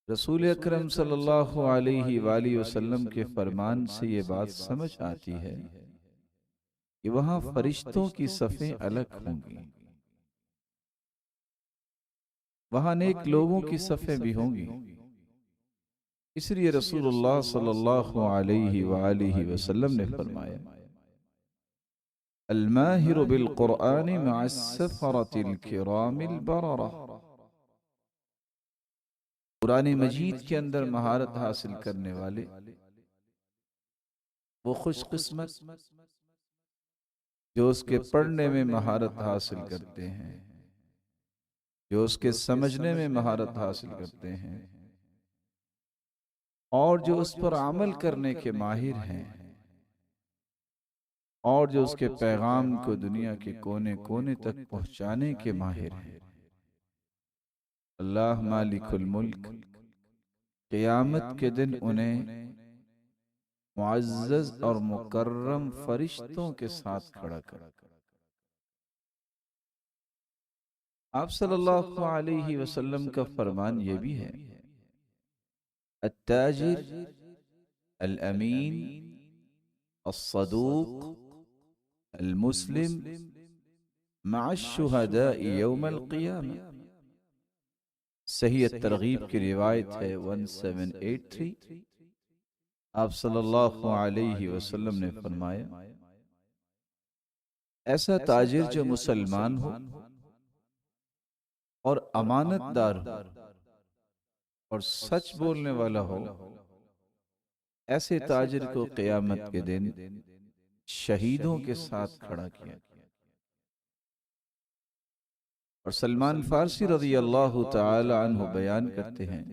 रसूल अकरम सल्लल्लाहु अलैहि वसल्लम के फरमान से ये बात समझ आती है कि वहां फरिश्तों की सफ़ें अलग होंगी, वहां नेक लोगों की सफ़ें भी होंगी। इसलिए रसूलुल्लाह सल्लल्लाहु अलैहि वसल्लम ने फरमाया, अल माहिरु बिल कुरआन मअस सफरतिल किरामिल बररा। कुरान मजीद के अंदर महारत हासिल करने वाले वो खुशकिस्मत जो उसके पढ़ने में महारत हासिल करते हैं, जो उसके समझने में महारत हासिल करते हैं और जो उस पर अमल करने के माहिर हैं और जो उसके पैगाम को दुनिया के कोने कोने तक पहुंचाने के माहिर हैं। अल्लाह मालिकुल मुल्क क़यामत के दिन उन्हें मुअज़्ज़ज़ और मुकर्रम फरिश्तों के साथ खड़ा कर। आप सल्लल्लाहु अलैहि वसल्लम का फरमान ये भी है, अत्ताजिर अल अमीन अस्सदूक अल मुस्लिम मअश शुहदाई यौमल क़ियामा। सही तरगीब की रिवायत है 1783। आप सल्लल्लाहु अलैहि वसल्लम ने फरमाया, ऐसा ताजिर जो मुसलमान हो और अमानतदार हो और सच बोलने वाला हो, ऐसे ताजिर को क़यामत के दिन शहीदों के साथ खड़ा किया। और सलमान फारसी रज़ी अल्लाह तआला अन्हु बयान करते हैं,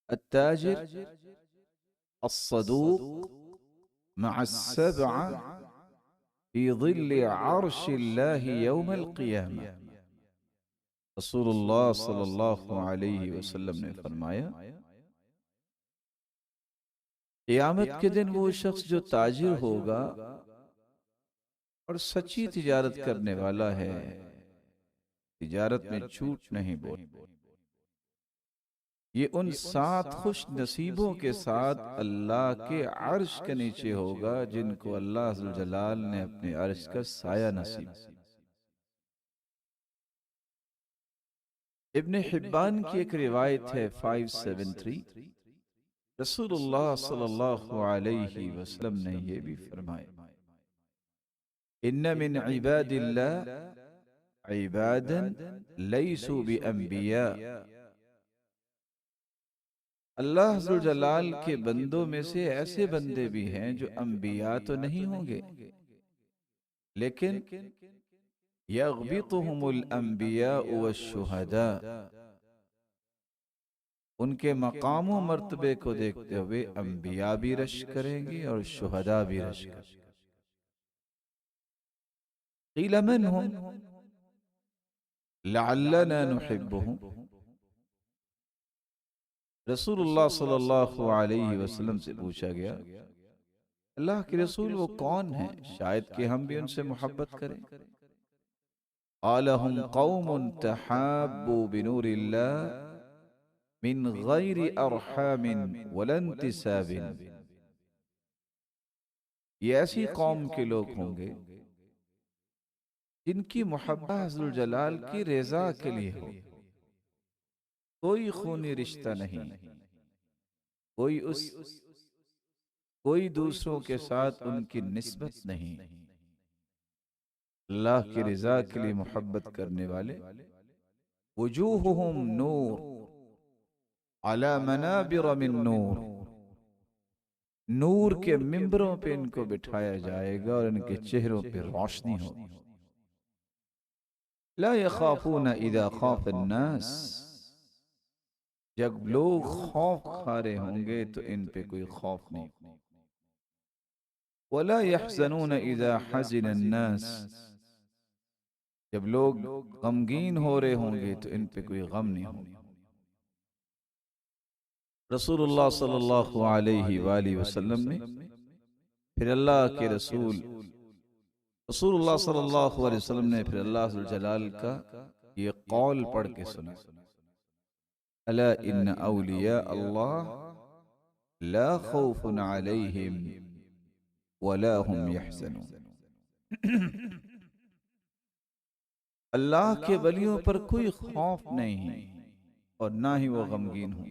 अत्ताजिर अस्सदूक मअस-सबअ फी ज़िल्लि अर्शिल्लाहि यौमल क़ियामा। रसूलुल्लाह सल्लल्लाहु अलैहि वसल्लम ने फरमाया, क़यामत के दिन वो शख्स जो ताजिर होगा और सच्ची तिजारत करने वाला है, तिजारत में झूठ नहीं बोल, ये उन 7 खुश नसीबों के साथ अल्लाह के अर्श के नीचे होगा जिनको अल्लाह अज़्ज़ल जलाल ने अपने अर्श का साया नसीब। इब्न हिब्बान की एक रिवायत है 573। रसूलुल्लाह सल्लल्लाहु अलैहि वसल्लम ने यह भी फरमाया, इन्न मिन इबादिल्लाह इबादन लैसु बिअंबिया। अल्लाह अज़्ज़ल जलाल के बंदों में से ऐसे बंदे भी हैं जो अंबिया तो नहीं होंगे, लेकिन यग़बितुहुमुल अंबिया वश्शुहदा, उनके मकाम व मर्तबे को देखते हुए अंबिया भी रश करेंगे और शुहदा भी रश करेंगे। क़ील मन हुम लअल्लना नुहिब्बुहुम। रसूलुल्लाह सल्लल्लाहु अलैहि वसल्लम से पूछा गया, अल्लाह के रसूल वो कौन है, शायद कि हम भी उनसे मोहब्बत करें। क़ाल हुम क़ौमुन तहाब्बू बिनूरिल्लाह मिन गैरि अरहामिन वला इंतिसाबिन। ये ऐसी कौम के लोग होंगे जिनकी मोहब्बत अज़्ज़ल जलाल की रज़ा के लिए हो, कोई खूनी रिश्ता नहीं, कोई दूसरों के साथ उनकी निस्बत नहीं। अल्लाह की रज़ा के लिए मोहब्बत करने वाले वजूहुहुम नूर अला मनाबिर मिन नूर, नूर के मिंबरों पे इनको बिठाया जाएगा और इनके चेहरों पे रोशनी होगी। ला यखाफूना इदा खाफ अन्नास, जब लोग खौफ खा रहे होंगे तो इन पे कोई खौफ नहीं। वला यहज़नूना इदा हज़िन अन्नास, जब लोग गमगीन हो रहे होंगे तो इन पे कोई गम नहीं होगा। रसूलुल्लाह सल्लल्लाहु अलैहि वसल्लम ने फिर अल्लाह के रसूलुल्लाह सल्लल्लाहु अलैहि वसल्लम ने फिर अल्लाह अज़्ज़ल जलाल का ये कौल पढ़ के सुना, अला इन्न औलिया अल्लाह ला खौफुन अलैहिम वला हुम यहज़नून। अल्लाह के वलियों पर कोई खौफ नहीं और ना ही वो गमगीन हो।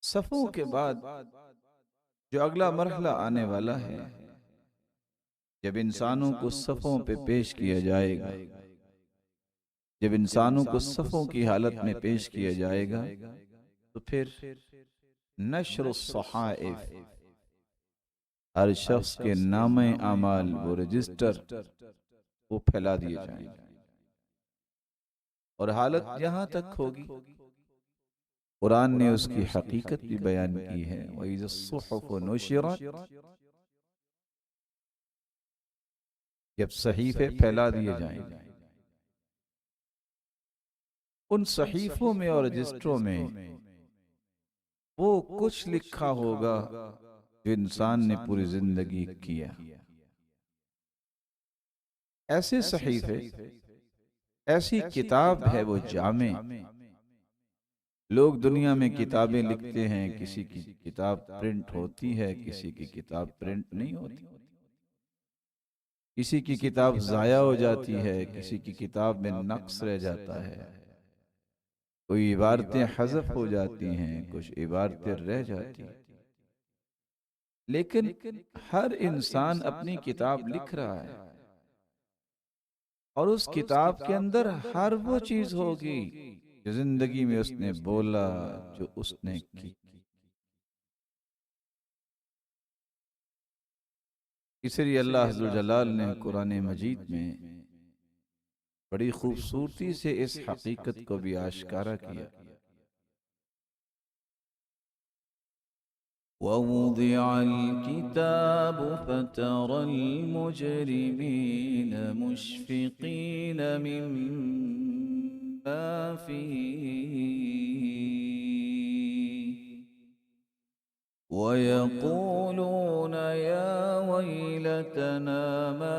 सफों के बाद जो अगला मरहला आने वाला है, जब इंसानों को सफों पे पेश किया जाएगा, जब इंसानों को सफों की हालत में पेश किया जाएगा, तो फिर नश्र सहाइफ, हर शख्स के नामे अमाल, वो रजिस्टर वो फैला दिए जाएंगे। और हालत यहां तक होगी, कुरान ने उसकी हकीकत भी बयान की है। वइज़ सुहुफ़ नुशिरत, जब सहीफे फैला दिए जाएंगे, उन सहीफों में और रजिस्टरों में वो कुछ लिखा होगा जो इंसान ने पूरी जिंदगी किया। ऐसे सहीफे, ऐसी किताब है वो जामे। लोग दुनिया में किताबें लिखते हैं, किसी की किताब प्रिंट होती है, किसी की किताब प्रिंट नहीं होती, किसी की किताब जाया हो जाती है, किसी की किताब में नक्स रह जाता है, कोई इबारतें हज़फ हो जाती हैं, कुछ इबारतें रह जाती हैं। लेकिन हर इंसान अपनी किताब लिख रहा है और उस किताब के अंदर हर वो चीज होगी जो जिंदगी में उसने बोला, जो उसने की। इसलिए अल्लाह अज़्ज़ल जलाल ने कुरान मजीद में बड़ी खूबसूरती से इस हकीकत को भी आश्कारा किया। ववुदिअल किताब फतरल मुजरिमीन मुश्फिकीन मिम्मा फीह वयक़ूलून या वैलतना मा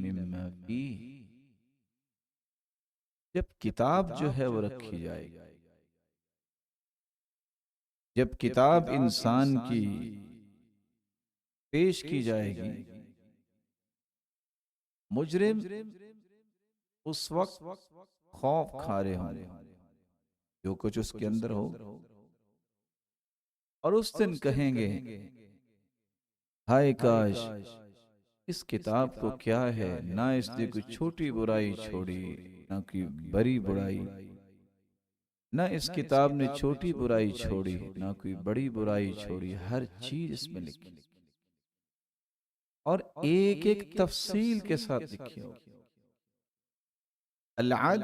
मिम्मा फीह। जब किताब जो है वो रखी जाएगी, जब किताब इंसान की पेश की जाएगी, मुजरिम उस वक्त खौफ खारे होंगे जो कुछ उसके अंदर हो, और उस दिन कहेंगे हाय काश इस किताब को क्या है, ना इसने कोई छोटी बुराई छोड़ी ना कोई बड़ी बुराई, ना इस किताब ने छोटी बुराई छोड़ी ना कोई बड़ी बुराई छोड़ी, हर चीज इसमें लिखी और एक एक तफसील के साथ लिखी होगी। अल-अद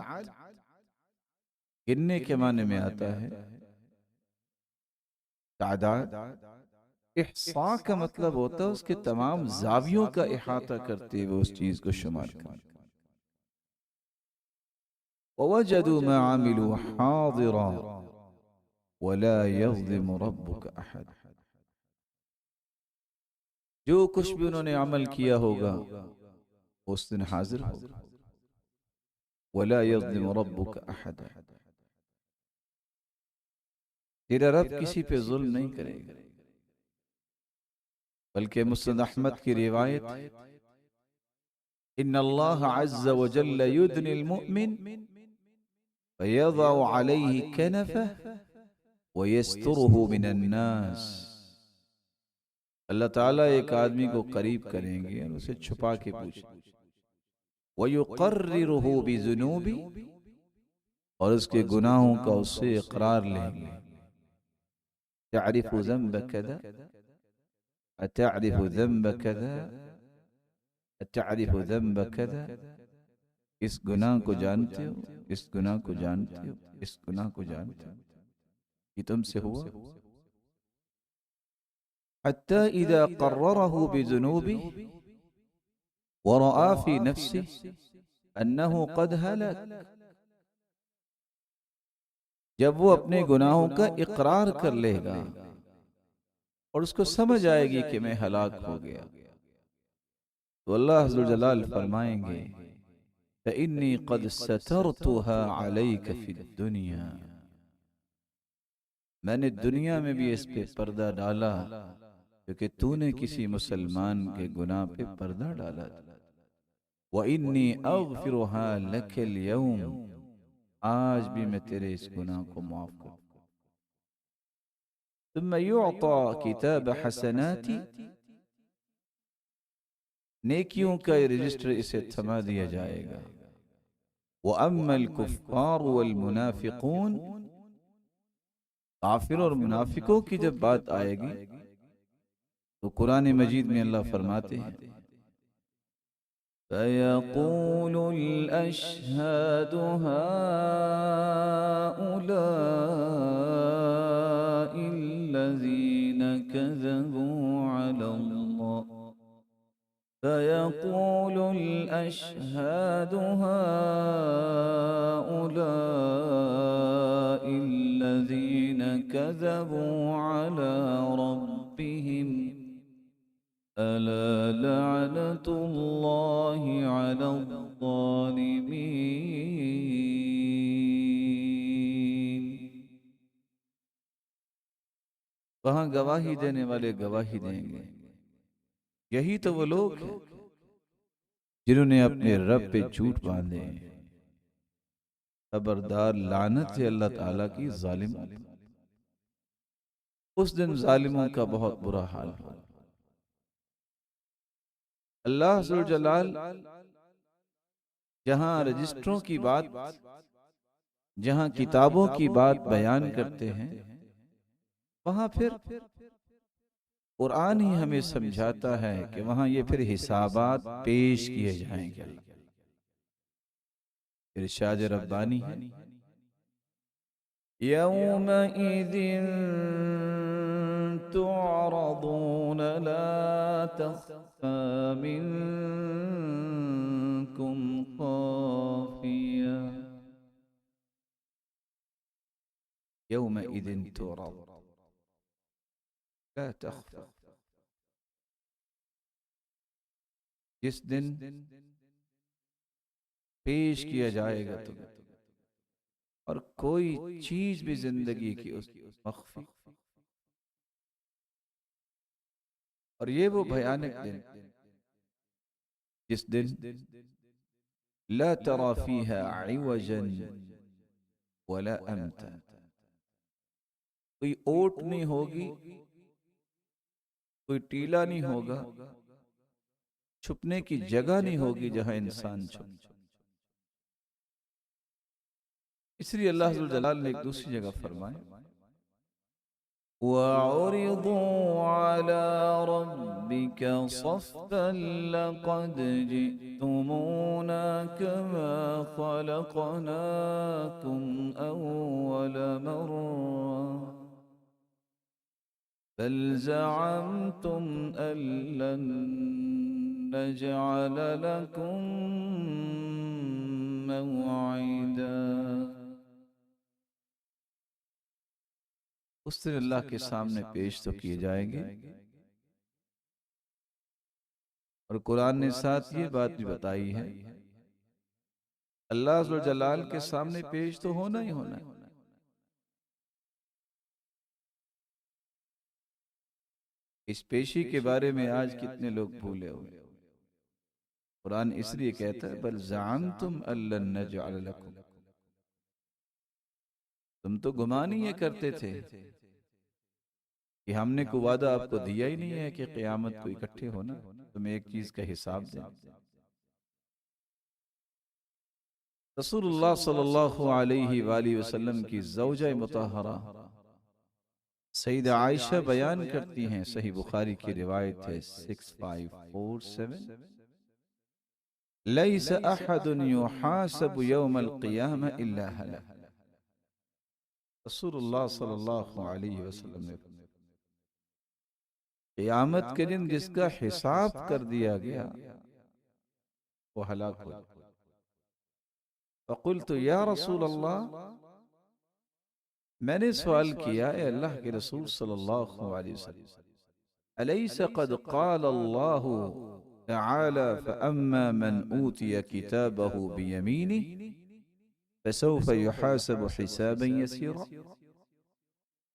गिनने के माने में आता है, तादाद। इहसा का मतलब होता है उसके तमाम जावियों का इहाता करते हुए उस चीज को शुमार करना। ववजदू मा आमिलू हादिरा वला यज़लिमु रब्बुका अहद। जो कुछ भी उन्होंने अमल किया होगा उस दिन हाजिर होगा। वला यज़लिमु रब्बुका अहद, तेरा रब किसी पे जुल्म नहीं करेगा। बल्कि मुस्नद अहमद की रिवायत, इन्नल्लाह अज़्ज़ व जल्ल युदनिल मुमिन फयज़अु अलैहि कनफह व यस्तुरुहु मिनन नास। अल्लाह ताला एक आदमी को करीब करेंगे और उसे छुपा के पूछेंगे, वयुक़र्रिरुहु बिज़ुनूबि, और उसके गुनाहों का उससे इकरार लेंगे। तअरिफु ज़ंब कज़ा, अतअरिफु ज़ंब कज़ा, अतअरिफु ज़ंब कज़ा, इस गुनाह को जानते हो, इस गुनाह को जानते हो, इस गुनाह को जानते हो, ये तुमसे हुआ। हत्ता इज़ा क़र्ररहु बिज़ुनूबिहि व रअा फ़ी नफ़्सिहि अन्नहु क़द हलक, जब वो अपने गुनाहों का इकरार कर लेगा और उसको समझ आएगी कि मैं हलाक हो गया, तो अल्लाह अज़्ज़ल जलाल फरमाएंगे फ़इन्नी क़द सतरतुहा अलैका फ़िद दुनिया, मैंने दुनिया में भी इस पे पर्दा डाला क्योंकि तूने किसी मुसलमान के गुनाह पे पर्दा डाला था। व इन्नी अग़फ़िरुहा लकल यौम, आज भी मैं तेरे इस गुनाह को माफ कर। तुम्मा युअता किताब हसनाती, नेकियों का रजिस्टर इसे थमा दिया जाएगा। व अम्मल कुफ़्फ़ार वल मुनाफ़िक़ून, काफिर और मुनाफिकों की जब बात आएगी तो कुरान मजीद में अल्लाह फरमाते हैं फ़यक़ूलुल अशहादु हाउलाइल्लज़ीना कज़बू अलल्लाह, फ़यक़ूलुल अशहादु हाउलाइल्लज़ीना कज़बू अला रब्बिहिम अला लअनतुल्लाहि अलज़्ज़ालिमीन। वहां गवाही देने वाले गवाही देंगे, यही तो वो लोग हैं जिन्होंने अपने रब पे झूठ बांधे। खबरदार, लानत है अल्लाह ताला की जालिमों पर। उस दिन जालिमों का बहुत बुरा हाल हो। अल्लाह सुब्हान जलाल जहां रजिस्टरों की बात, जहां किताबों की बात बयान करते हैं, वहां फिर कुरान ही हमें समझाता है कि वहां ये फिर हिसाबात पेश किए जाएंगे। इरशाद रब्बानी है यौमइज़िन तुअरदून ला तख़फ़ा मिनकुम ख़ाफ़िया, यौमइज़िन तुअरदून ला तख़फ़ा, जिस दिन पेश किया जाएगा तुम्हें, और कोई चीज भी जिंदगी की उस मख्फी, और ये वो भयानक दिन जिस दिन ला तरा फीहा इवजन वला अमता, कोई ओट नहीं होगी, कोई टीला नहीं होगा, छुपने की जगह नहीं होगी जहां इंसान छुप। इसलिए अल्लाह अज़्ज़ल जलाल ने एक दूसरी जगह फरमाया वअरिदू अला रब्बिका सफ़्फ़न लक़द जिअ्तुमूना कमा ख़लक़नाकुम अव्वल मर्रा बल ज़अमतुम अल्लन नजअल लकुम मौइदा। उस दिन अल्लाह के सामने पेश तो किए जाएंगे, और कुरान ने साथ ये बात भी बताई है अल्लाह अज़्ज़ल जलाल के सामने पेश तो होना ही होना है। इस पेशी के बारे में आज कितने लोग भूले हुए। कुरान इसलिए कहता है बल ज़अमतुम अल्लन नजअल लकुम, तुम तो गुमान ही ये करते थे कि हमने को वादा आपको दिया ही नहीं है कि क़यामत को इकट्ठे होना, तुम्हें एक चीज का हिसाब दें। रसूलुल्लाह सल्लल्लाहु अलैहि वसल्लम की ज़ौजा मुतहरा सईदा आयशा बयान करती हैं, सही बुखारी की रिवायत है 6547, लैस अहदुन युहासबु यौमल क़ियामा इल्ला हलक। रसूलुल्लाह सल्लल्लाहु अलैहि वसल्लम ने क़यामत के दिन जिसका हिसाब कर दिया गया वो हलाक हो जाए। फ़क़ुल्तु या रसूल अल्लाह, मैंने सवाल किया, ए अल्लाह के रसूल सल्लल्लाहु अलैहि वसल्लम, अलैस क़द क़ाल अल्लाहु तआला फ़अम्मा मन ऊतिय किताबहु बियमीनिहि फ़सौफ़ युहासबु हिसाबन यसीरा।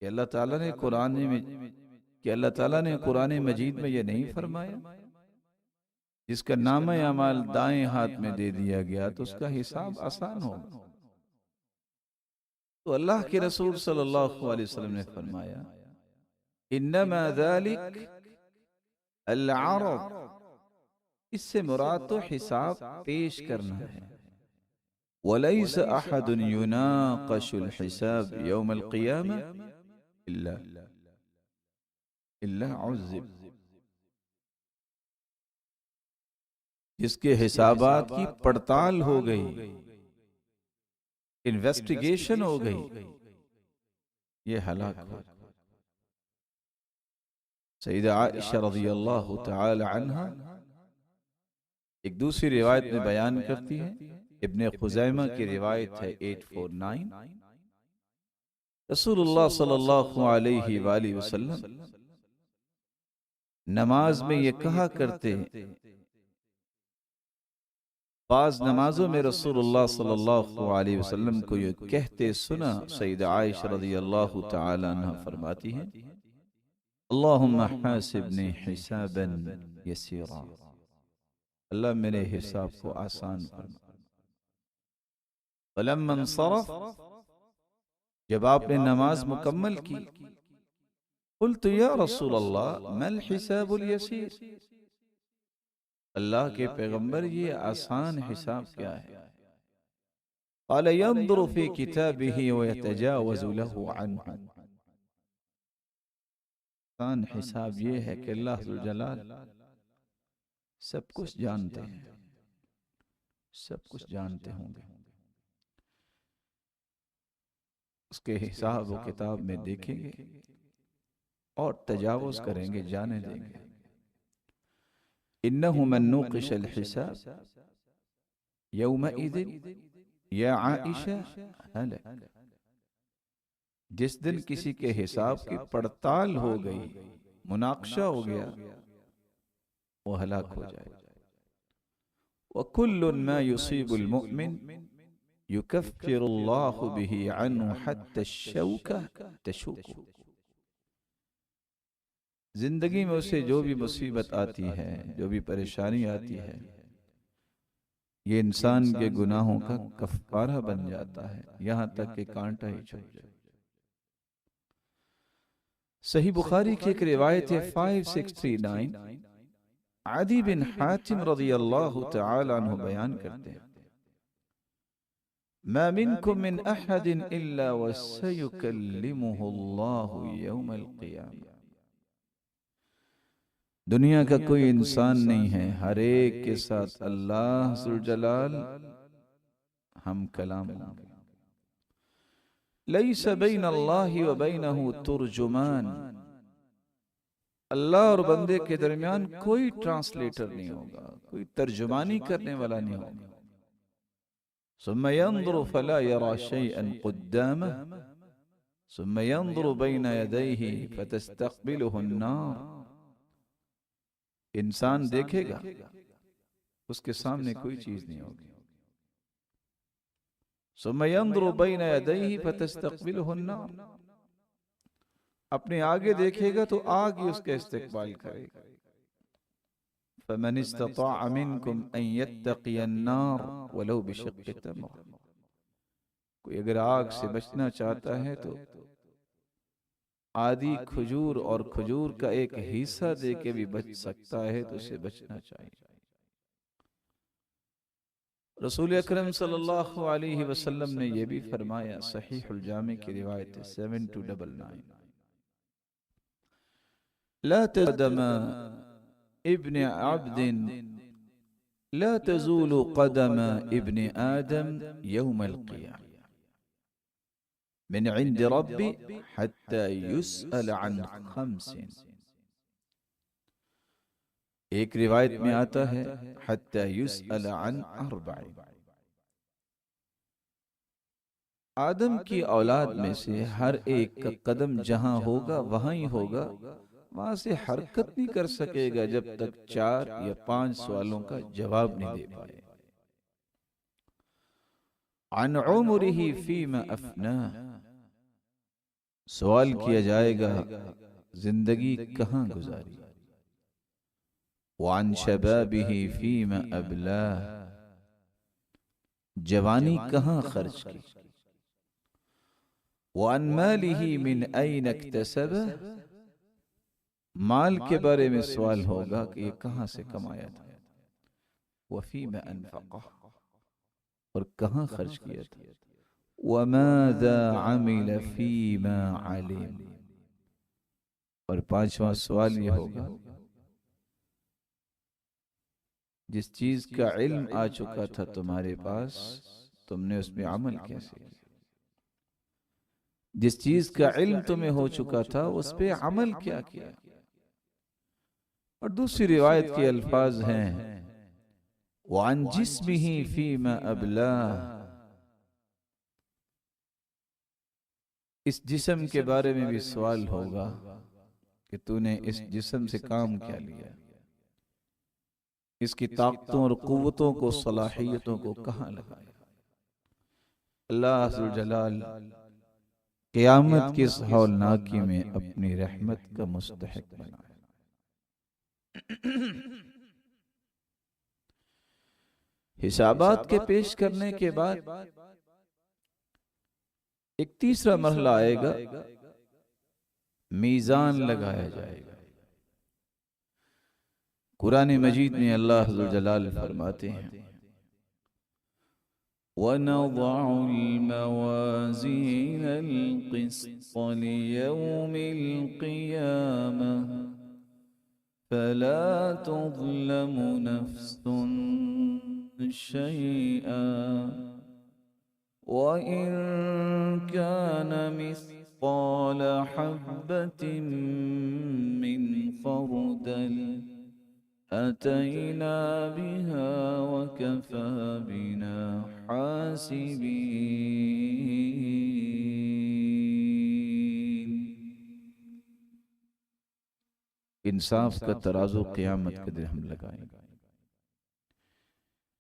कि अल्लाह ताला ने कुरान मजीद में ये नहीं फरमाया, जिसका नाम अमाल दाएं हाथ में दे दिया गया तो उसका हिसाब आसान होगा। तो अल्लाह के रसूल सल्लल्लाहु अलैहि वसल्लम ने फरमाया, इन्नमा ज़ालिक अल-अरद, इससे मुराद तो हिसाब पेश करना है। वलैस अहदुन युनाक़शुल हिसाब यौमल क़ियामा इल्ला उज़्ज़िब। जिसके हिसाबात की पड़ताल हो गई, इन्वेस्टिगेशन हो गई, ये हलाक हो। सईदा आयशा रज़ियल्लाहु तआला अन्हा एक दूसरी रिवायत में बयान करती है, इब्ने खुज़ैमा की रिवायत है 849, रसूलुल्लाह सल्लल्लाहु अलैहि वसल्लम नमाज में ये कहा करते, बाज़ नमाजों में रसूलुल्लाह सल्लल्लाहु अलैहि वसल्लम को ये कहते सुना। सईदा आयशा रज़ियल्लाहु तआला अन्हा फरमाती हैं, अल्लाहुम्मा हासिबनी हिसाबन यसीरा, अल्लाह मेरे हिसाब को आसान फरमा। फलम्मा इंसरफ, जब आपने नमाज मुकम्मल की, कुल्तु या रसूल अल्लाह मल हिसाबुल यसीर, अल्लाह के पैगंबर ये आसान हिसाब क्या है? क़ाल यंज़ुरु फ़ी किताबिही व यतजावज़ु लहु अन्हु, आसान हिसाब ये है कि अल्लाह ज़ुल जलाल सब कुछ जानते हैं, सब कुछ जानते होंगे, उसके हिसाब व किताब में देखेंगे और तजावुज करेंगे, जाने देंगे। इन्नहु मन नुक़िशल हिसाब यौमइज़िन या आइशा हलक, जिस दिन किसी के हिसाब की पड़ताल हो गई, मुनाक़शा हो गया, वो हलाक हो जाए। वकुल्लुन मा युसीबुल मुमिन युकफ्फिरुल्लाहु बिही अन्हु हत्ता शौका तशूकु, जिंदगी में उसे जो भी मुसीबत आती है, जो भी परेशानी आती है, ये इंसान के गुनाहों का कफ्फारा बन जाता है, यहां तक कि कांटा ही छूट जाए। सही बुखारी की एक रिवायत है 5639, आदी बिन हातिम रज़ियल्लाहु तआला अन्हु बयान करते हैं, मा मिनकुम मिन अहदिन इल्ला वसयुकल्लिमुहुल्लाहु यौमल क़ियामा, दुनिया का कोई इंसान नहीं है, हर एक के साथ अल्लाह ज़ुल जलाल हम कलाम होंगे। लैस बैन अल्लाहि व बैनहु तुर्जुमान, अल्लाह और बंदे के दरमियान कोई ट्रांसलेटर नहीं होगा, कोई तर्जुमानी करने वाला नहीं होगा। सुम्मा यंज़ुरु फला यरा शैअन क़ुद्दामह सुम्मा यंज़ुरु बैन यदैहि फतस्तक़बिलुहु अन्नार, इंसान देखेगा उसके सामने कोई चीज नहीं होगी। सुम्मा यंज़ुरु बैन यदैहि फतस्तक़बिलुहु अन्नार, अपने आगे देखेगा तो आग ही उसका इस्तेक़बाल करेगा। फमन इस्तताअ मिनकुम अन यत्तक़िय अन्नार वलौ बिशिक़्क़ि तमर, कोई अगर आग से बचना चाहता है तो आदि खजूर और खजूर का एक हिस्सा दे के भी बच सकता है, तो उसे बचना चाहिए। रसूल अकरम सल्लल्लाहु अलैहि वसल्लम ने यह भी फरमाया, सहीहुल जामे की रिवायत है 7299, ला तज़दम इब्न अब्दिन ला तज़ूलु क़दम इब्न आदम यौमल क़ियामह मिन इंद रब्बी हत्ता युसअल अन खम्सिन। एक रिवायत में आता है हत्ता युसअल अन अर्बईन। आदम की औलाद में से हर एक का कदम जहां होगा वहां ही होगा, वहां से हरकत नहीं कर सकेगा जब तक 4 या 5 सवालों का जवाब नहीं दे पाए। अन उम्रिही फीमा अफना, सवाल किया जाएगा जिंदगी कहां गुजारी। वान शबाबिही फीमा अबला, जवानी कहां खर्च की। वान मालिही मिन ऐन इक्तसबह, माल के बारे में सवाल होगा कि ये कहां से कमाया था। वफीमा अनफक़ह, और कहां खर्च किया था। वमाज़ा अमिल फीमा अलिम, और 5वां सवाल ये होगा जिस चीज का इल्म आ चुका था तुम्हारे पास, तुमने उसमें अमल कैसे किया। जिस चीज का इल्म तुम्हें हो चुका था उस पे अमल क्या किया। और दूसरी रिवायत के अल्फाज हैं वान जिस्मिही फीमा अबला, इस जिस्म के बारे में भी सवाल होगा कि तूने इस जिस्म से काम क्या लिया, इसकी ताकतों और कुव्वतों को, सलाहियतों को कहां लगाया। अल्लाह अज़्ज़ल जलाल क़यामत की इस हौलनाकी में अपनी रहमत का मुस्तहिक बनाए। हिसाबात के पेश करने के बाद एक तीसरा मरहला आएगा, मीज़ान लगाया जाएगा। कुरान मजीद में अल्लाह अज़्ज़ल जलाल फरमाते हैं वनज़अुल मवाज़ीनल क़िस्त लियौमिल क़ियामह फला तुज़लमु नफ्सुन शैअन वइन कान मिस्क़ाल हब्बतिन मिन ख़रदल अतैना बिहा वकफ़ा बिना हासिबीन। इंसाफ का तराजू क़यामत के दिन हम लगाएंगे।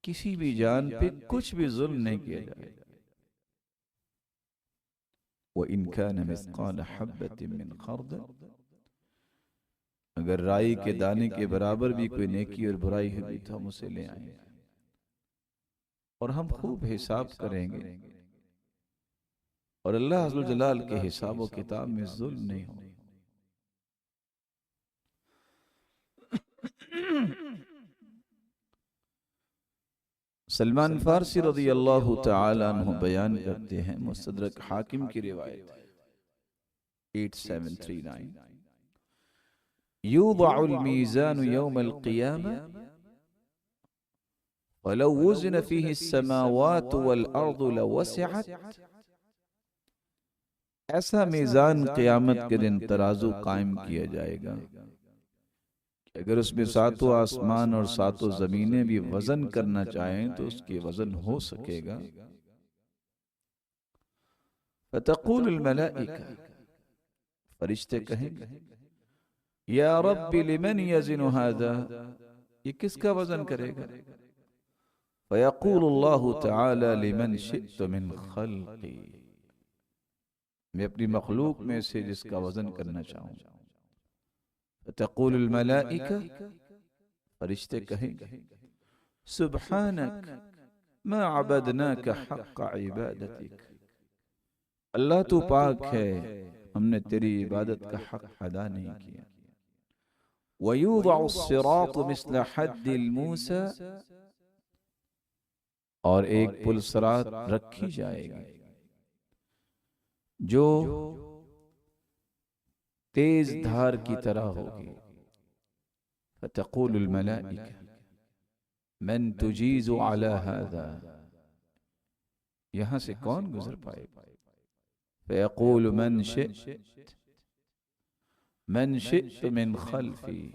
किसी भी जान पे कुछ भी जुल्म नहीं किया जाएगा। व इन कान मिस्क़ाल हब्बतिन मिन ख़रदल, अगर राई के दाने के बराबर भी कोई नेकी और बुराई हुई तो हम उसे ले आएंगे और हम खूब हिसाब करेंगे। और अल्लाह अज़्ज़ल जलाल के हिसाब व किताब में जुल्म नहीं होगा। सलमान फारसी रज़ी अल्लाह तआला अन्हु बयान करते हैं, मुस्तदरक हाकिम की रिवायत 8739, युज़अुल मीज़ानु यौमल क़ियामह वलौ वुज़िन फ़ीहि अस्समावातु वल अर्दु लवसिअत। ऐसा मीज़ान क़यामत के दिन तराजू कायम किया जाएगा कि अगर उसमें 7 आसमान और 7 ज़मीनें भी वजन करना चाहें तो उसके वजन हो सकेगा। फ़तक़ूलुल मलाइका, फरिश्ते कहेंगे या रब्बी लिमन यज़िनु हाज़ा, ये किसका वजन करेगा। फ़यक़ूलुल्लाहु तआला लिमन शिअतु मिन ख़ल्क़ी, मैं अपनी मखलूक में से जिसका वजन करना चाहूँ। फ़तक़ूलुल मलाइका, फरिश्ते कहेंगे सुब्हानक मा अबदनाक हक़्क़ इबादतिक, अल्लाह तू पाक है, हमने तेरी इबादत का हक अदा नहीं किया। वयूज़अु अस्सिरातु मिस्ल हद्दिल मूसा, और एक पुलसरात रखी जाएगी जो तेज धार की तरह होगी। फतक़ूलुल मलाइका मन तुजीज़ु अला हाज़ा, यहां से कौन गुजर पाएगा। फयक़ूलु मन शिअत मिन खल्फ़ी,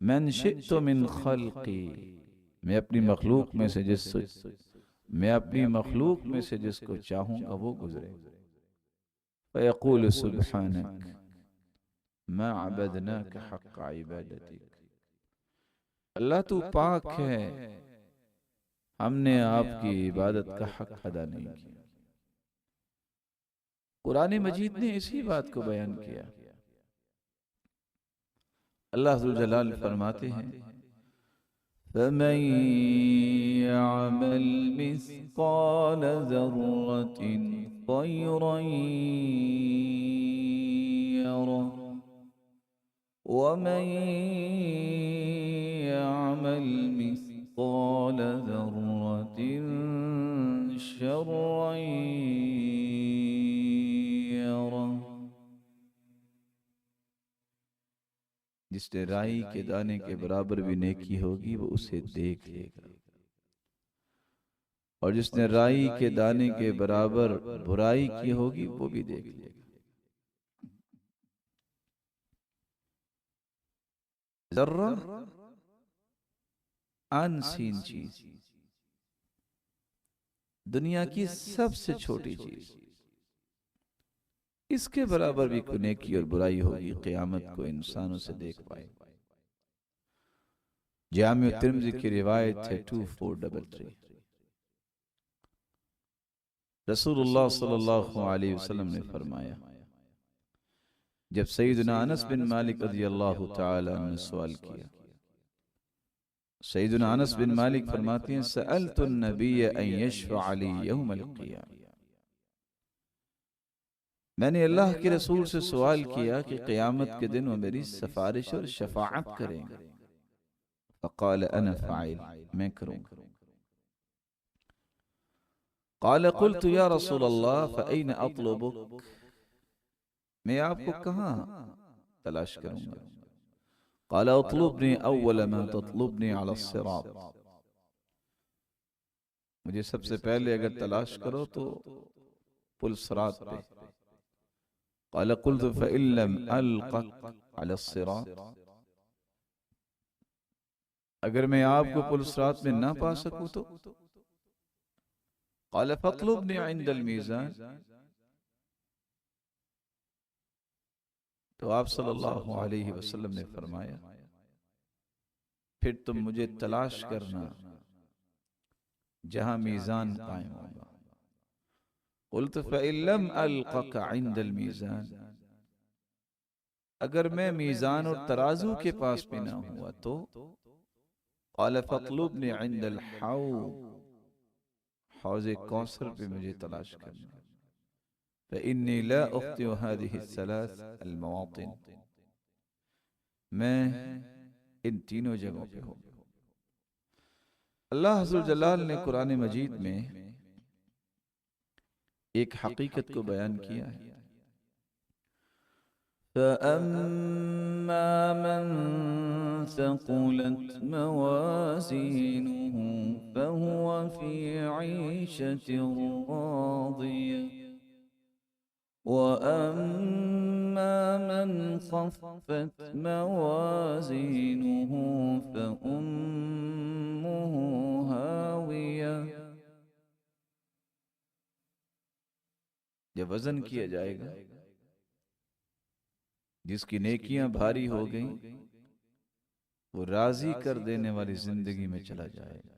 मन शिअत मिन खल्क़ी, मैं अपनी मखलूक में से जिसको चाहूंगा वो गुजरे। फयक़ूलु सुब्हानक मा अबदनाक हक़्क़ इबादतिक, अल्लाह तू पाक है, हमने आपकी इबादत का हक अदा नहीं किया। कुरान मजीद ने इसी बात को बयान किया। अल्लाह ज़ुल जलाल फरमाते हैं फमन यअमल मिस्क़ाल ज़र्रतिन ख़ैरन यरह वमन यअमल मिस्क़ाल ज़र्रतिन शर्रन यरह, जिसने राई के दाने के बराबर भी नेकी होगी वो उसे देख लेगा, और जिसने राई के दाने के बराबर बुराई की होगी वो भी देख लेगा। जर्रा अनसीन चीज, दुनिया की सबसे छोटी चीज, इसके बराबर भी कोई नेकी और बुराई होगी, क़यामत को इंसानों से देख पाए। जामिउ तिर्मिज़ी की रिवायत है 2433। रसूलुल्लाह सल्लल्लाहु अलैहि वसल्लम ने फरमाया, जब सैयदना अनस बिन मालिक रज़ियल्लाहु ताला अन्हु ने सवाल किया, सैयदना अनस बिन मालिक फरमाते हैं सअलतु नबिय अन यशफ़अ ली यौमल क़ियामा, मैंने अल्लाह के रसूल से सवाल किया कि क़यामत के दिन वो मेरी सिफारिश और शफाअत करेंगे। फ़क़ाल अना फ़ाइल, मैं करूँगा। क़ाल क़ुल्तु या रसूल अल्लाह फ़अयन अत्लुबुक, मैं आपको कहाँ तलाश करूँगा। क़ाल अत्लुबनी अव्वल मा तत्लुबनी अला सिरात, मुझे सबसे पहले अगर तलाश करो तो पुल सिरात पे। क़ाल क़ुल्तु फ़इन लम अल्क़क अला सिरात, अगर मैं आपको पुल सिरात में ना पा सकूं तो। क़ाल फ़त्लुबनी इंदल मीज़ान, तो आप सल्लल्लाहु अलैहि वसल्लम ने फरमाया फिर तुम मुझे तलाश करना जहां मीज़ान कायम होगा। क़ुल्तु फ़इन लम अल्क़क इंदल मीज़ान, अगर मैं मीज़ान और तराजू के पास भी ना हुआ तो। क़ाल फ़त्लुबनी इंदल हौज़, हौज़े कौसर पे मुझे तलाश करना। फ़इन्नी ला उख़्तिउ हाज़िहि सलास अल मवातिन, मैं इन तीनों जगहों पे हूँ। अल्लाह ज़ुल जलाल ने कुरान मजीद में एक हकीकत को बयान किया है। फ़अम्मा मन सक़ुलत मवाज़ीनुहु फ़हुव फ़ी ईशतिन राज़ियह वअम्मा मन ख़फ़्फ़त मवाज़ीनुहु फ़उम्मुहु हावियह, जब वजन किया जाएगा जिसकी नेकियां भारी हो गई वो राजी कर देने वाली जिंदगी में चला जाएगा,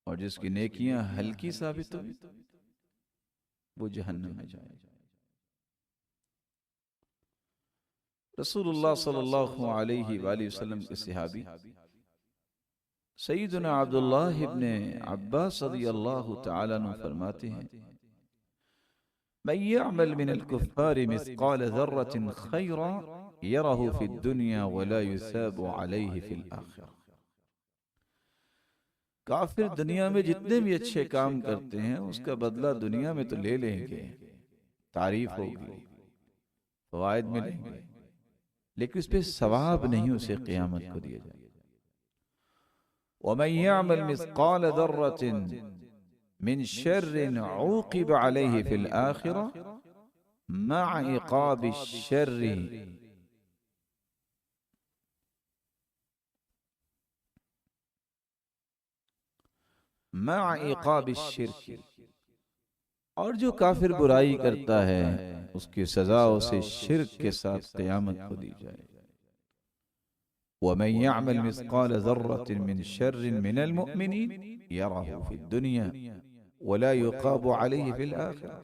और जिसकी नेकियां हल्की साबित हुई वो जहन्नम में जाएगा। रसूलुल्लाह सल्लल्लाहु अलैहि वसल्लम के सहाबी सैयदना अब्दुल्लाह इब्ने अब्बास रज़ियल्लाहु ताला अन्हु फरमाते हैं मन यअमल मिनल कुफ़्फ़ारि मिस्क़ाल ज़र्रतिन ख़ैरन यरहु फ़िद दुनिया वला युसाबु अलैहि फ़िल आख़िरह, काफिर दुनिया में जितने भी अच्छे काम करते हैं उसका बदला दुनिया में तो ले लेंगे, तारीफ होगी, फवायद मिलेंगे, लेकिन उस पे सवाब नहीं उसे क़यामत को दिया जाएगा। वमन यअमल मिस्क़ाल दर्रतिन मिन शर्रिन उक़िब अलैहि फिल आखिरह मअ इक़ाबि शर्रि मअ इक़ाबि शिर्क, और जो काफिर बुराई करता है उसकी सजा उसे शिर्क के साथ क़यामत को दी जाए। वमन यअमल मिस्क़ाल ज़र्रतिन मिन शर्रिन मिनल मुअमिनीन यरहु फ़िद दुनिया वला युक़ाबु अलैहि फ़िल आखिरह।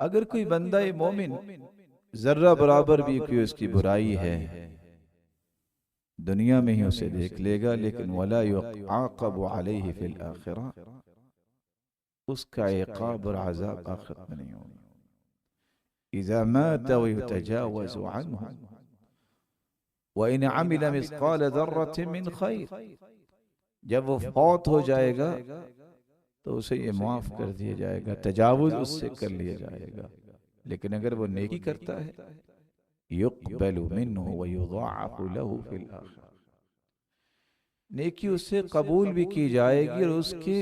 अगर कोई बंदा मोमिन जर्रा बराबर भी कोई उसकी बुराई है दुनिया में ही उसे देख लेगा, लेकिन वला युक़ाबु अलैहि फ़िल आखिरह, उसका इक़ाब और अज़ाब आखिरत में नहीं होगा। इज़ा मात व युतजावज़ु अन्हु व इन अमिल मिस्क़ाल ज़र्रतिन मिन खैर, जब वो फौत हो जाएगा तो उसे ये माफ कर दिया जाएगा, तजावुज उससे कर लिया जाएगा। लेकिन अगर वो नेकी करता है युक़बलु मिन्हु व युज़ाअफ़ु लहु फ़िल आखिरह, नेकी उससे कबूल भी की जाएगी और उसके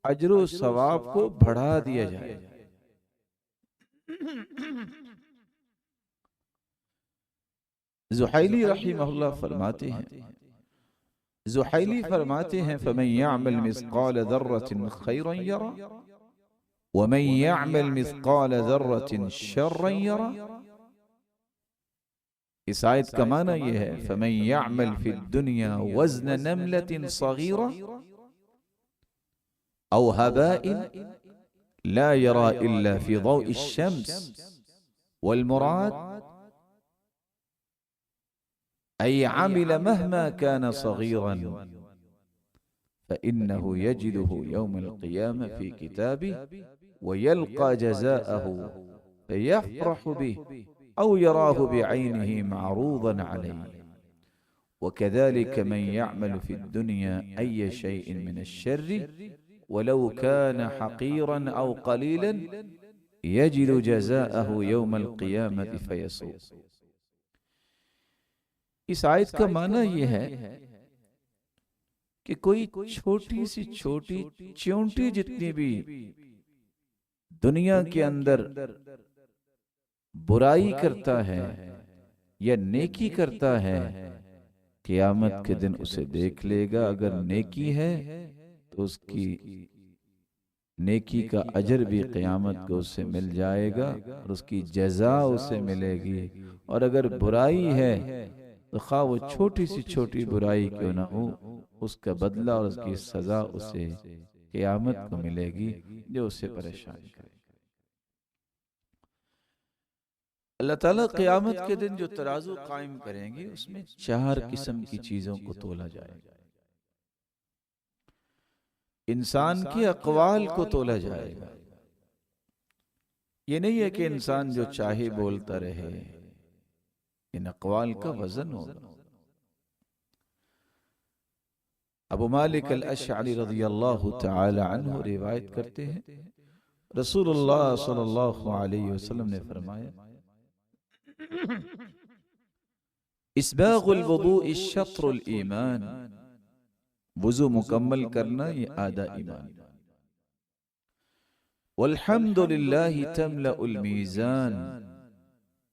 अजर सवाब को बढ़ा दिया जाएगा। ज़ुहैली रहिमहुल्लाह फरमाते हैं, ज़ुहैली फरमाते हैं फमन यअमल मिस्क़ाल ज़र्रतिन खैरन यरा वमन यअमल मिस्क़ाल ज़र्रतिन शर्रन यरा। इस आयत का माना यह है फमन यअमल फ़िद दुनिया वज़न नमलतिन सगीरा औ हबाइन ला यरा इल्ला फ़ी ज़ौइ शम्स वल मुराद अय अमिल महमा कान सगीरन फ़इन्नहु यजिदुहु यौमल क़ियामह फ़ी किताबिही व यल्क़ा जज़ाअहु फ़यफ़रहु बिही औ यराहु बिዐैनिही मअरूज़न अलैहि वकज़ालिक मन यअमल फ़िद दुनिया अय्य शैइन मिन अश्शर्रि वलौ कान हक़ीरन औ क़लीलन यजिदु जज़ाअहु यौमल क़ियामति फ़यसूअ। इस आयत का माना यह है कि कोई छोटी सी छोटी च्योंटी जितनी भी दुनिया के अंदर बुराई करता है या नेकी करता है, क़यामत के दिन उसे देख लेगा। अगर नेकी है तो उसकी नेकी का अजर भी क़यामत को उससे मिल जाएगा और उसकी जज़ा उसे मिलेगी। और अगर बुराई है तो खा वो छोटी सी छोटी बुराई क्यों ना हो, उसका बदला और उसकी सजा उसे क़यामत को मिलेगी जो उसे परेशान करे। अल्लाह ताला क़यामत के दिन जो तराजू कायम करेंगे उसमें 4 किस्म की चीजों को तोला जाएगा। इंसान के अक़वाल को तोला जाएगा। ये नहीं है कि इंसान जो चाहे बोलता रहे, इन अक़वाल का वजन होगा। अबू मालिक अल-अशअरी रज़ियल्लाहु तआला अन्हु रिवायत करते हैं, रसूलुल्लाह सल्लल्लाहु अलैहि वसल्लम ने फरमाया, इस्बाग़ुल वुदूइ शत्रुल ईमान, वुज़ू मुकम्मल करना ये आधा ईमान। वल्हम्दुलिल्लाहि तमलउल मीज़ान,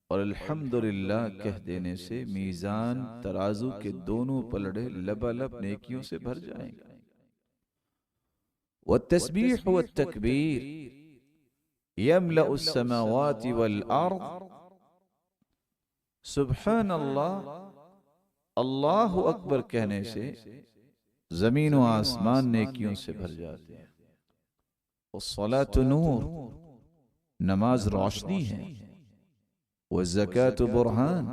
और अल्हम्दुलिल्लाह कह देने से मीज़ान तराजू के दोनों पलड़े लबालब नेकियों से भर जाएंगे। वत्तस्बीह वत्तकबीर यमलउस समावाति वल अर्द, सुब्हानल्लाह अल्लाहु अकबर कहने से जमीन व आसमान नेकियों से भर जाते हैं। वस्सलातु नूर, नमाज रोशनी है। वज़्ज़कातु बुरहान,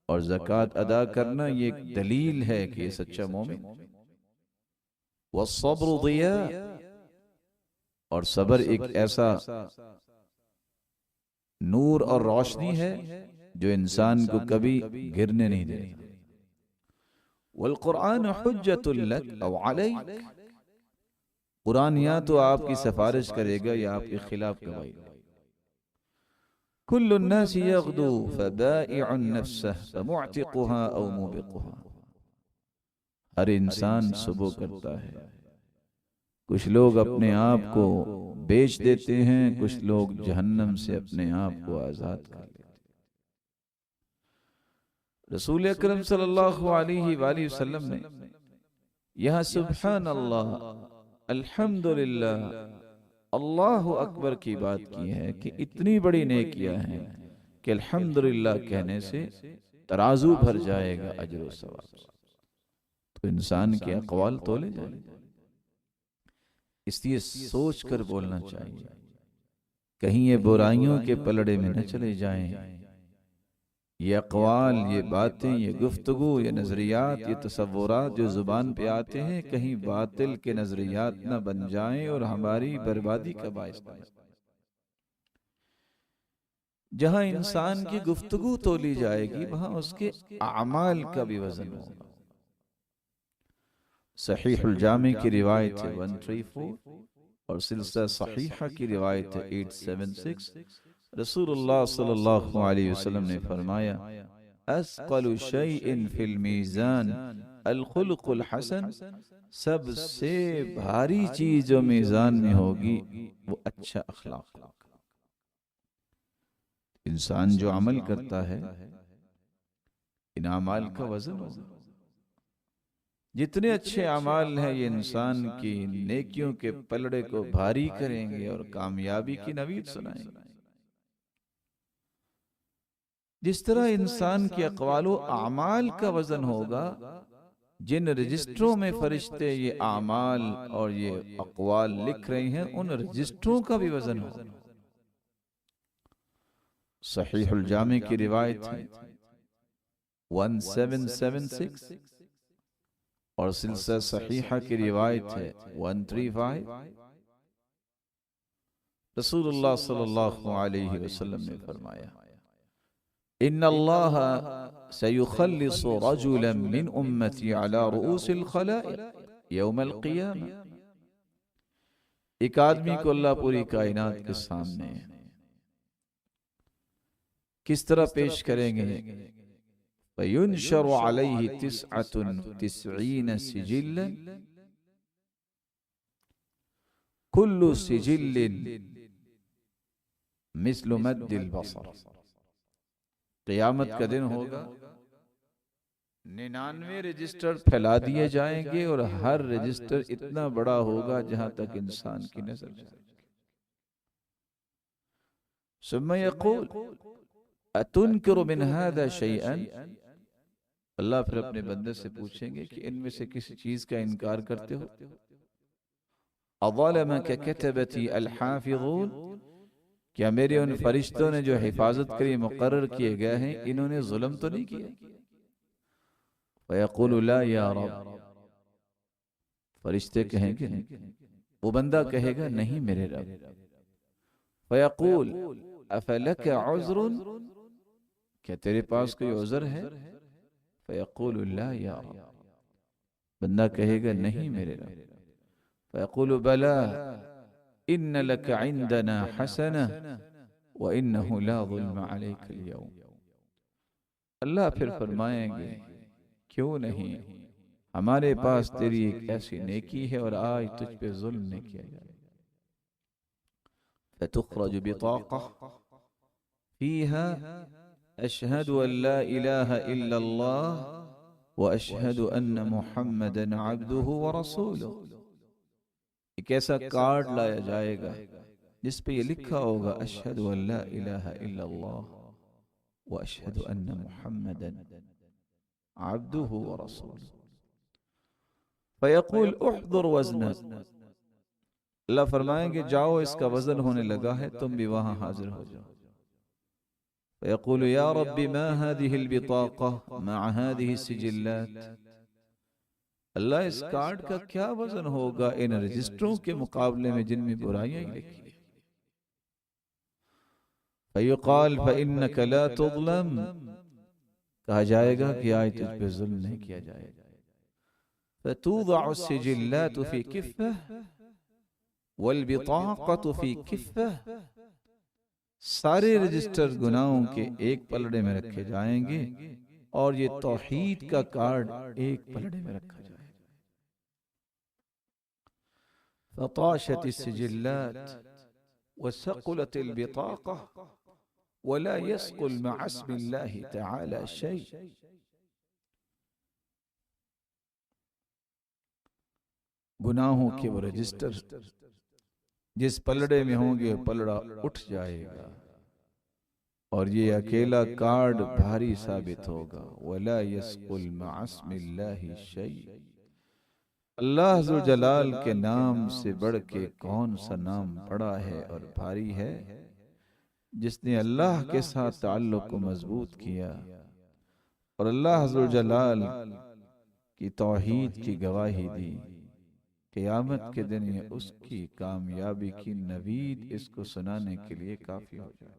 और ज़कात अदा करना ये एक दलील है कि ये सच्चा मोमिन। वस्सब्रु दिया, और सब्र एक ऐसा नूर और रोशनी है जो इंसान को कभी गिरने नहीं देता। वल कुरान हुज्जतुल लक औ अलैक, कुरान या तो आपकी सिफारिश करेगा या आपके खिलाफ गवाही। कुल्लु अन्नास यग़दू फबाइउन नफ्सह फमुअतिकुहा औ मुबिकुहा, हर इंसान सुबह करता है, कुछ लोग अपने आप को बेच देते हैं, कुछ लोग जहन्नम से अपने आप को आजाद कर लेते हैं। रसूल अकरम सल्लल्लाहु अलैहि वसल्लम ने यहाँ सुब्हान अल्लाह, अल्हम्दुलिल्लाह, अल्लाहु अकबर की बात की है कि इतनी बड़ी नेकियां हैं कि अल्हम्दुलिल्लाह कहने से तराजू भर जाएगा अजर व सवाब। तो इंसान के अक़वाल तोले जाएंगे, इसलिए सोच कर बोलना चाहिए, कहीं ये बुराइयों के पलड़े में न चले जाएं। ये अक़वाल, ये बातें, ये गुफ्तगू, ये नजरियात, ये तसव्वुरात जो जुबान पे आते हैं, कहीं बातिल के नजरियात न बन जाएं और हमारी बर्बादी का बायस न बने। जहां इंसान की गुफ्तगू तोली जाएगी वहां उसके अमाल का भी वजन होगा। सहीहुल जामी की रिवायत है 134 और सिलसिला सहीहा की रिवायत है 876। रसूलुल्लाह सल्लल्लाहु अलैहि वसल्लम ने फरमाया, अस्क़लु शैइन फिल मीज़ान अल खुल्क़ुल हसन, सबसे भारी चीज जो मीज़ान में होगी वो अच्छा अखलाक। इंसान जो अमल करता है, इन अमाल का वजन होगा। जितने अच्छे अमाल हैं ये इंसान की नेकियों के पलड़े को भारी करेंगे और कामयाबी की नवीद सुनाएंगे। जिस तरह इंसान के अक़वालो आमाल का वजन होगा, जिन रजिस्ट्रों में फरिश्ते ये आमाल और ये अक़वाल लिख रहे हैं, उन रजिस्ट्रों का भी वजन होगा। सहीहुल जामी की रिवायत है 1776 और सिलसिला सहीहा की रिवायत है 135। रसूलुल्लाह सल्लल्लाहु अलैहि वसल्लम ने फरमाया, इन्नल्लाह सयुखल्लिसु रजुलन मिन उम्मती अला रुऊसिल खलाइक यौमल क़ियामा, एक आदमी को अल्लाह पूरी कायनात के सामने किस तरह पेश करेंगे, फयुनशरु अलैहि तिस्अतुन तिस्ईन सिजिल्लन कुल्लु सिजिल्लिन मिस्लु मद्दिल बसर। क़यामत का दिन होगा, 99 रजिस्टर फैला दिए जाएंगे और हर रजिस्टर इतना बड़ा होगा जहां तक इंसान की नजर जाएगी। सुम्मा यक़ूल अतुनकिरु मिन हाज़ा शैअन, अल्लाह फिर अपने बंदे से पूछेंगे कि इनमें से किसी चीज का इनकार करते हो। अज़लमक कतबती अल हाफ़िज़ून, क्या मेरे उन फरिश्तों ने जो हिफाजत के लिए मुकर्रर किए गए हैं, इन्होंने जुल्म तो नहीं किया? फ़यक़ूलु ला या रब, फरिश्ते कहेंगे नहीं, वो बंदा कहेगा नहीं मेरे रब। फ़यक़ूल अफ़लक उज़्रुन, क्या तेरे पास कोई उज़्र है? फ़यक़ूलु ला या रब, बंदा कहेगा नहीं मेरे रब। फ़यक़ूलु बला इन्न लक इंदना हसना व इन्नहु ला ज़ुल्म अलैकल यौम, अल्लाह फिर फरमाएंगे क्यों नहीं, हमारे पास तेरी एक ऐसी नेकी है और आज तुझ पे जुल्म नहीं किया जाएगा। फ़तुख़रजु बिताक़ा फ़ीहा अशहदु अल्ला इलाहा इल्लल्लाह व अशहदु अन्न मुहम्मदन अब्दुहु व रसूलुहु, एक ऐसा कार्ड लाया जाएगा जिस पे ये लिखा होगा अशहदु अल्ला इलाहा इल्लल्लाह व अशहदु अन्न मुहम्मदन अब्दुहु व रसूलुहु। फ़यक़ूल उहज़ुर वज़नक, अल्लाह फरमाएंगे जाओ इसका वजन होने लगा है, तुम भी वहां हाजिर हो जाओ। फ़यक़ूलु या रब्बी मा हाज़िहिल बिताक़ा मअ हाज़िहि सिजिल्लात, अल्लाह इस कार्ड का क्या वजन होगा इन रजिस्टरों के मुकाबले में जिनमें बुराइयां ही लिखी है। फ़युक़ाल फ़इन्नक ला तुज़लम, कहा जाएगा कि आज तुझ पे जुल्म नहीं किया जाएगा। फतूदअ सिजिल्लातु फी किफ़्फ़ह वल बिताक़तु फी किफ़्फ़ह, सारे रजिस्टर गुनाहों के एक पलड़े में रखे जाएंगे और ये तौहीद का कार्ड एक पलड़े में रखा जाएगा। फताशत सिजिल्लात वसक़ुलत बिताक़ा वला यस्क़ुल मअ इस्मिल्लाहि तआला शै। गुनाहों के वो रजिस्टर जिस पलड़े में होंगे पलड़ा उठ जाएगा और ये अकेला कार्ड भारी साबित होगा। वला यस्क़ुल मअ इस्मिल्लाहि शै, अल्लाह ज़ुल जलाल के नाम से बढ़ के कौन सा नाम बड़ा है और भारी है, जिसने अल्लाह के साथ ताल्लुक़ को मजबूत किया और अल्लाह ज़ुल जलाल की तौहीद की गवाही दी। क़यामत के दिन ये उसकी कामयाबी की नवीद इसको सुनाने के लिए काफी हो जाए।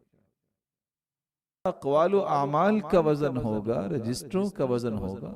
अक़वाल व आमाल का वजन होगा, रजिस्टरों का वजन होगा।